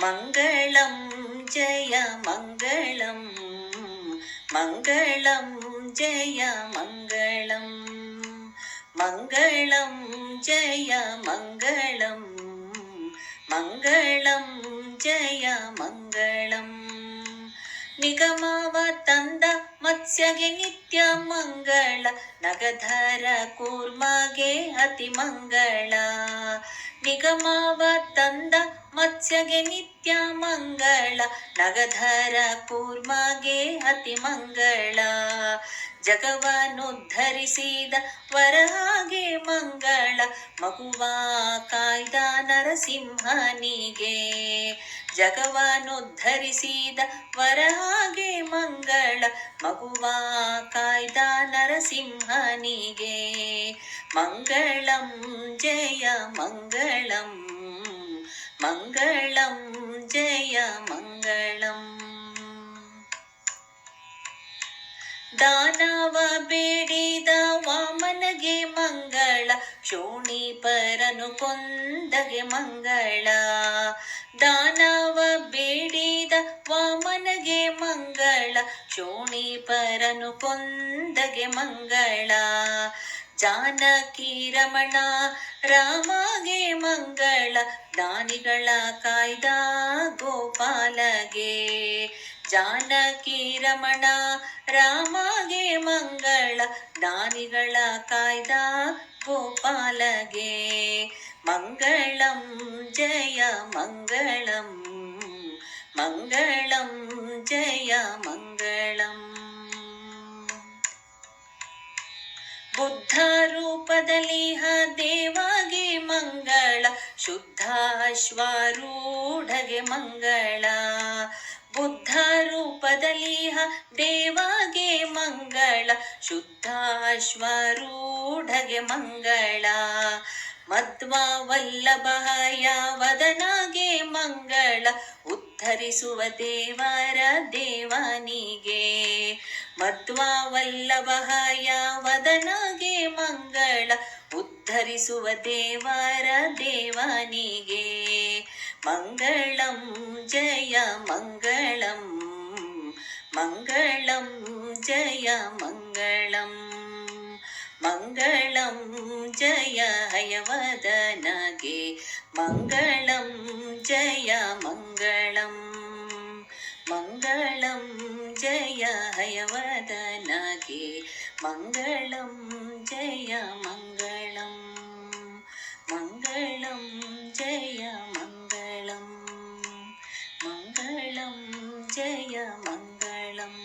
मङ्गलं जय मङ्गलं मङ्गलं जय मङ्गलं मङ्गलं जय मङ्गलं मङ्गलं जय मङ्गलं निगमव ತಂದ ಮತ್ಸ್ಯಗೆ ನಿತ್ಯ ಮಂಗಳ ನಗಧರ ಕೂರ್ಮಗೆ ಅತಿ ಮಂಗಳ ನಿಗಮವ ತಂದ ಮತ್ಸ್ಯಗೆ ನಿತ್ಯ ಮಂಗಳ ನಗಧರ ಕೂರ್ಮಗೆ ಅತಿ ಮಂಗಳ ಜಗವನ್ನುದ್ಧರಿಸಿದ ವರಹಾಗೆ ಮಂಗಳ ಮಗುವ ಕಾಯ್ದ ನರಸಿಂಹನಿಗೆ ಜಗವನ್ನುದ್ಧರಿಸಿದ ವರಹಾಗೆ ಮಂಗಳ ಮಗುವ ಕಾಯ್ದ ನರಸಿಂಹನಿಗೆ ಮಂಗಳಂ ಜಯ ಮಂಗಳಂ ಮಂಗಳಂ ಜಯ ಮಂಗಳಂ ದಾನವ ಬೇಡಿದ ವಾಮನಗೆ ಮಂಗಳ ಶೋಣಿಪರನು ಕೊಂದಗೆ ಮಂಗಳ ದಾನವ ಬೇಡಿದ ವಾಮನಗೆ ಮಂಗಳ ಶೋಣಿಪರನು ಕೊಂದಗೆ ಮಂಗಳ ಜಾನಕಿ ರಮಣ ರಾಮಗೆ ಮಂಗಳ ಜ್ಞಾನಿಗಳ ಕಾಯ್ದ ಗೋಪಾಲಗೆ ಜಾನಕಿ ರಮಣ ರಾಮಗೆ ಮಂಗಳ ಜ್ಞಾನಿಗಳ ಕಾಯ್ದ ಗೋಪಾಲಗೆ ಮಂಗಳಂ ಜಯ ಮಂಗಳಂ ಮಂಗಳಂ ಜಯ ಮಂಗಳಂ ಬುದ್ಧ ರೂಪದಲ್ಲಿ ದೇವಗೆ ಮಂಗಳ ಶುದ್ಧ ಅಶ್ವಾರೂಢಗೆ ಮಂಗಳ ಬುದ್ಧ ರೂಪದಲ್ಲಿ ದೇವಗೆ ಮಂಗಳ ಶುದ್ಧ ಅಶ್ವಾರೂಢಗೆ ಮಂಗಳ ಮಧ್ವ ವಲ್ಲಭ ಯಾವದನಾಗೆ ಮಂಗಳ ಉದ್ಧರಿಸುವ ದೇವರ ದೇವನಿಗೆ ಮಧ್ವ ವಲ್ಲಭ ಯಾವದನಾಗೆ ಮಂಗಳ ಉದ್ಧರಿಸುವ ದೇವರ ದೇವನಿಗೆ ಮಂಗಳಂ ಜಯ ಮಂಗಳಂ ಮಂಗಳಂ ಜಯ ಮಂಗಳಂ ಮಂಗಳಂ ಜಯ ಹಯವದನಗೆ ಮಂಗಳಂ ಜಯ ಮಂಗಳಂ ಮಂಗಳಂ ಜಯ ಹಯವದನಗೆ ಮಂಗಳಂ ಜಯ ಮಂಗಳಂ ಮಂಗಳಂ ಜಯ ಮಂಗಳಂ ಮಂಗಳಂ ಜಯ ಮಂಗಳಂ